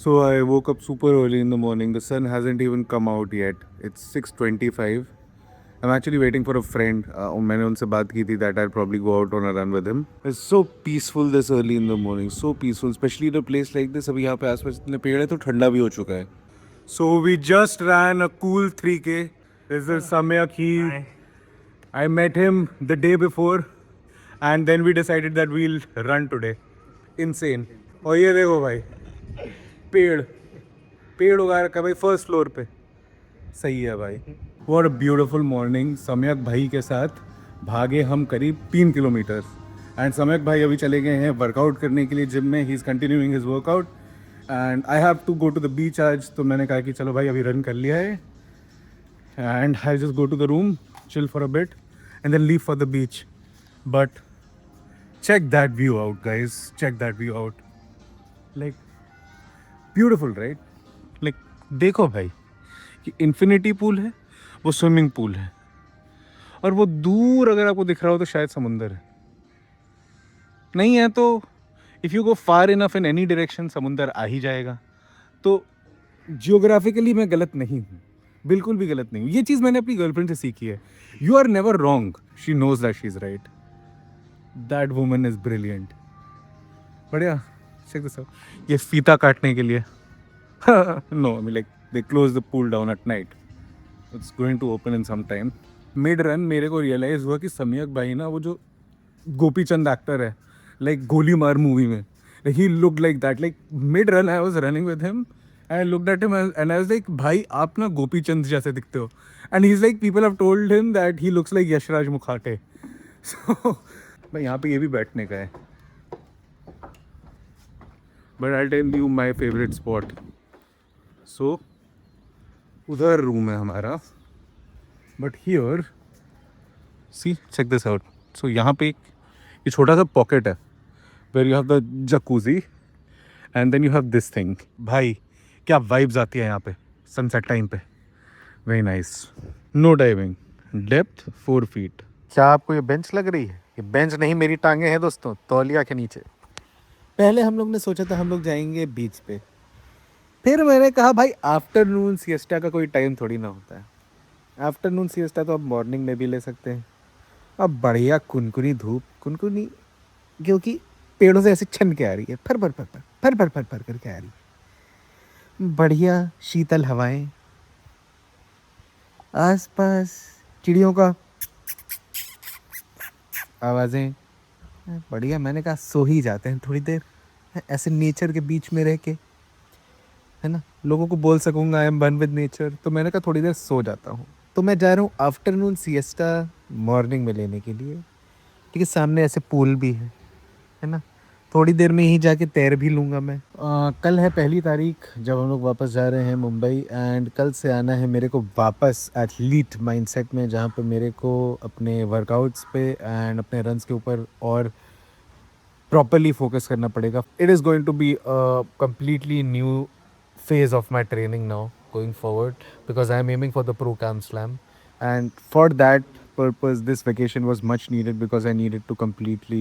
So I woke up super early in the morning. The sun hasn't even come out yet. It's 6:25. I'm actually waiting for a friend. मैंने उनसे बात की थी that I'll probably go out on a run with him. It's so peaceful this early in the morning. So peaceful, especially in a place like this. अभी यहाँ पे आसपास इतने पेड़ है तो ठंडा भी हो चुका है. So we just ran a cool 3K. This is Samyak. I met him the day before, and then we decided that we'll run today. Insane. और ये देखो भाई, पेड़ पेड़ उगा रखा है भाई फर्स्ट फ्लोर पे. सही है भाई. What a beautiful morning. सम्यक भाई के साथ भागे हम करीब 3 किलोमीटर. एंड सम्यक भाई अभी चले गए हैं वर्कआउट करने के लिए जिम में. He is continuing his workout and I have to go to the beach आज. तो मैंने कहा कि चलो भाई अभी रन कर लिया है and I just go to the room, chill for a bit and then leave for the beach. But check that view out, guys. Check that view out. Like beautiful, right? Like देखो भाई कि infinity pool है, वो swimming pool है, और वो दूर अगर आपको दिख रहा हो तो शायद समुंदर है. नहीं है तो if you go far enough in any direction समुंदर आ ही जाएगा. तो जियोग्राफिकली मैं गलत नहीं हूँ, बिल्कुल भी गलत नहीं हूँ. ये चीज़ मैंने अपनी गर्लफ्रेंड से सीखी है. You are never wrong. She knows that she is right. That woman is brilliant. बढ़िया. Check this out. ये फीता काटने के लिए. No, I mean like they close the pool down at night. It's going to open in some time. Mid run मेरे को realise हुआ कि सम्यक भाई ना, वो जो गोपीचंद एक्टर है लाइक गोली मार मूवी में, he look like that. Like mid run I was running with him, I looked at him and I was like भाई आप ना गोपीचंद जैसे दिखते हो. And he is like people have told him that he looks like Yashraj Mukhate. So भाई यहाँ पे ये भी बैठने का है. But I tell you my favourite spot. So उधर रूम है हमारा. But here see, check this out. So यहाँ पे एक ये छोटा सा पॉकेट है where you have the jacuzzi and then you have this thing. भाई क्या वाइब्स आती है यहाँ पे सनसेट टाइम पे. Very nice. No diving. Depth 4 feet. क्या आपको ये बेंच लग रही है? ये बेंच नहीं, मेरी टांगे हैं दोस्तों तौलिया के नीचे. पहले हम लोग ने सोचा था हम लोग जाएंगे बीच पे. फिर मैंने कहा भाई आफ्टरनून सिएस्टा का कोई टाइम थोड़ी ना होता है. आफ्टरनून सिएस्टा तो आप मॉर्निंग में भी ले सकते हैं. अब बढ़िया कुनकुनी धूप, कुनकुनी क्योंकि पेड़ों से ऐसे छन के आ रही है, फर फर फर फर फर फर फर फर करके आ रही है. बढ़िया शीतल हवाएं, आसपास चिड़ियों का आवाज़ें. बढ़िया. मैंने कहा सो ही जाते हैं थोड़ी देर ऐसे नेचर के बीच में रह के, है ना. लोगों को बोल सकूंगा I am one with nature, तो मैंने कहा थोड़ी देर सो जाता हूँ. तो मैं जा रहा हूँ आफ्टरनून सिएस्टा मॉर्निंग में लेने के लिए. ठीक है, सामने ऐसे पूल भी है ना. थोड़ी देर में ही जाके तैर भी लूँगा मैं. कल है 1 तारीख जब हम लोग वापस जा रहे हैं मुंबई. एंड कल से आना है मेरे को वापस एथलीट माइंडसेट में, जहाँ पे मेरे को अपने वर्कआउट्स पे एंड अपने रन्स के ऊपर और प्रॉपरली फोकस करना पड़ेगा. It is going to be a completely new phase of my training now going forward, because I am aiming for the Pro Cam Slam, and for that purpose this vacation was much needed because I needed to completely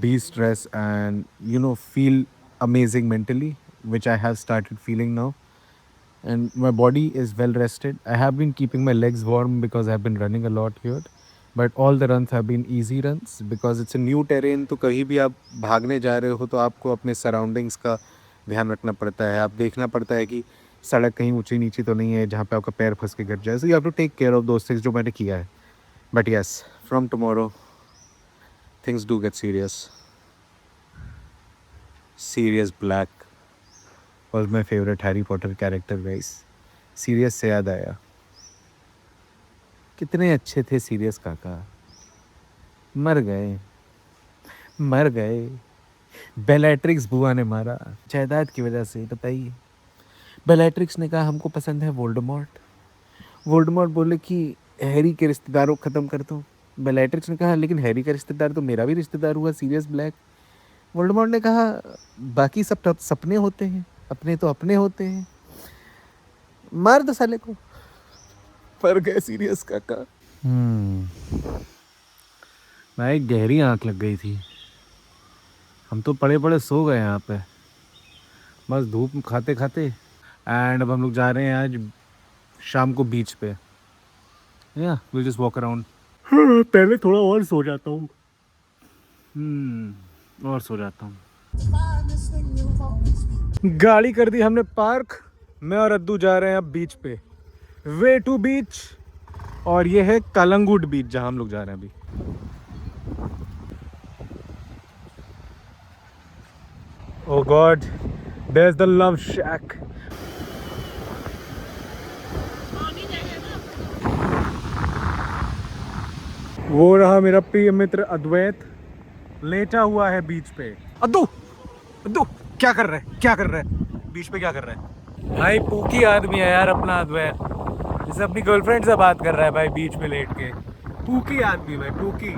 de-stress and feel amazing mentally, which I have started feeling now. And my body is well rested. I have been keeping my legs warm because I have been running a lot here, but all the runs have been easy runs because it's a new terrain. तो कहीं भी आप भागने जा रहे हो तो आपको अपने सराउंडिंग्स का ध्यान रखना पड़ता है. आप देखना पड़ता है कि सड़क कहीं ऊंची नीची तो नहीं है जहाँ पे आपका पैर फंस के गिर जाए. So you have to take care of those things, जो मैंने किया है. But yes, from tomorrow things do get serious. Sirius Black was my favourite Harry Potter character guys. Serious से याद आया, कितने अच्छे थे सीरियस काका. मर गए, मर गए. बेलेट्रिक्स बुआ ने मारा जायदाद की वजह से, बताइए. बेलेट्रिक्स ने कहा हमको पसंद है वोल्डेमॉर्ट. वोल्डेमॉर्ट बोले कि हैरी के रिश्तेदारों को ख़त्म कर दो. बेलेट्रिक्स ने कहा लेकिन हैरी का रिश्तेदार तो मेरा भी रिश्तेदार हुआ, सीरियस ब्लैक. वोल्डेमॉर्ट ने कहा बाकी सब तो सपने होते हैं, अपने तो अपने होते हैं, मार दो साले को. पर गए सीरियस काका. भाई गहरी आंख लग गई थी. हम तो पड़े पड़े सो गए यहाँ पे. बस धूप खाते खाते। एंड अब हम लोग जा रहे हैं आज शाम को बीच पे। या विल जस्ट वॉक अराउंड। पहले थोड़ा और सो जाता हूँ। और सो जाता हूँ। गाड़ी कर दी हमने पार्क। मैं और अद्दू जा रहे हैं अब बीच पे, वे टू बीच। और ये है कलंगुट बीच जहाँ हम लोग जा रहे हैं अभी। Oh God, there's the love shack. वो रहा मेरा प्रिय मित्र अद्वैत, लेटा हुआ है बीच पे। अद्दू, अद्दू, क्या कर रहा है? क्या कर रहा है? बीच पे क्या कर रहा है? भाई पूकी आदमी है यार अपना अद्वैत। जैसे अपनी गर्लफ्रेंड से बात कर रहा है भाई बीच पे लेट के। पूकी आदमी भाई, पूकी।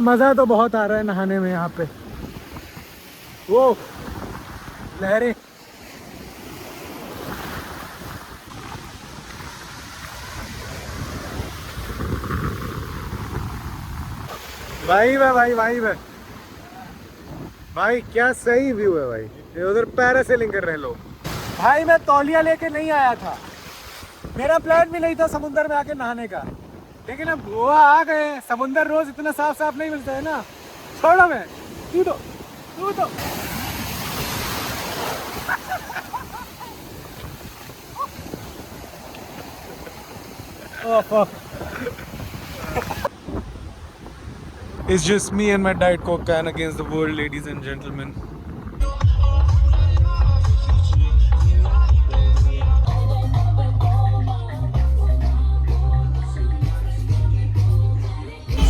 मजा तो बहुत आ रहा है नहाने में यहाँ पे। वो लहरें। भाई भाई क्या सही व्यू है भाई। ये उधर पैरासेलिंग कर रहे हैं लोग। भाई मैं तौलिया लेके नहीं आया था, मेरा प्लान भी नहीं था समुंदर में आके नहाने का, लेकिन अब गोवा आ गए। समुंदर रोज इतना साफ साफ नहीं मिलता है ना। छोड़ो, मैं तू तो It's just me and my Diet Coke can against the world, ladies and gentlemen.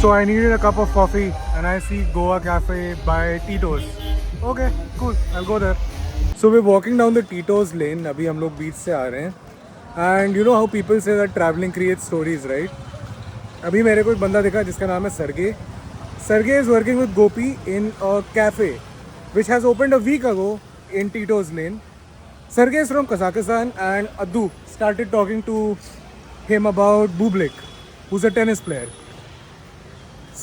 So I needed a cup of coffee and I see Goa Cafe by Tito's. Okay, cool. I'll go there. So we're walking down the Tito's lane. अभी हम लोग बीच से आ रहे हैं. And you know how people say that traveling creates stories, right? अभी मेरे को एक बंदा दिखा जिसका नाम है सरगे. Sergey is working with Gopi in a cafe which has opened a week ago in Tito's Lane. Sergey is from Kazakhstan and Addu started talking to him about Bublik, who's a tennis player.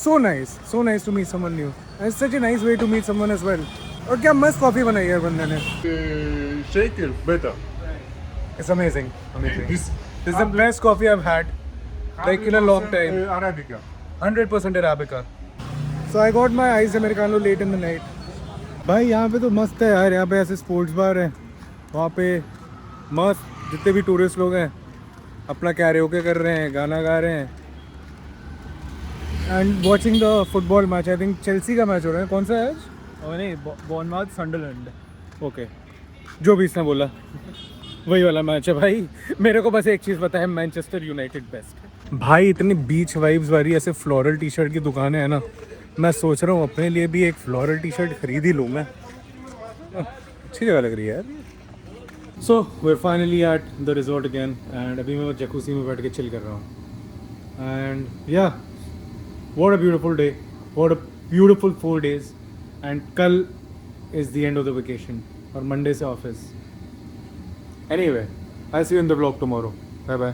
So nice to meet someone new. And it's such a nice way to meet someone as well. और क्या मस्त coffee बनाई है बंदे ने. Shaker, better. It's amazing. This is the best coffee I've had like in a long time. Arabica. 100% Arabica. So I got my ice Americano late in the night. भाई यहाँ पे तो मस्त है यार. यहाँ पे ऐसे स्पोर्ट्स बार हैं, वहाँ पे मस्त जितने भी टूरिस्ट लोग हैं अपना कैरियोके कर रहे हैं, गाना गा रहे हैं. And watching the football match. I think Chelsea का मैच हो रहा है. कौन सा है आज? नहीं, बॉर्नमाउथ सनडरलैंड. ओके, जो भी इसने बोला वही वाला मैच है भाई. मेरे को बस एक चीज़ पता है, मैनचेस्टर यूनाइटेड बेस्ट. भाई इतनी बीच वाइब्स वाली ऐसे फ्लोरल टी शर्ट की दुकानें हैं ना, मैं सोच रहा हूँ अपने लिए भी एक फ्लोरल टी शर्ट खरीद ही लूँ मैं. अच्छी जगह लग रही है यार. So we are finally at the resort again and अभी मैं जकूसी में बैठ के चिल कर रहा हूँ. And yeah what a beautiful day, what a beautiful 4 days. And कल is the end of the vacation और मंडे से office. Anyway, I see you in the blog tomorrow. Bye bye.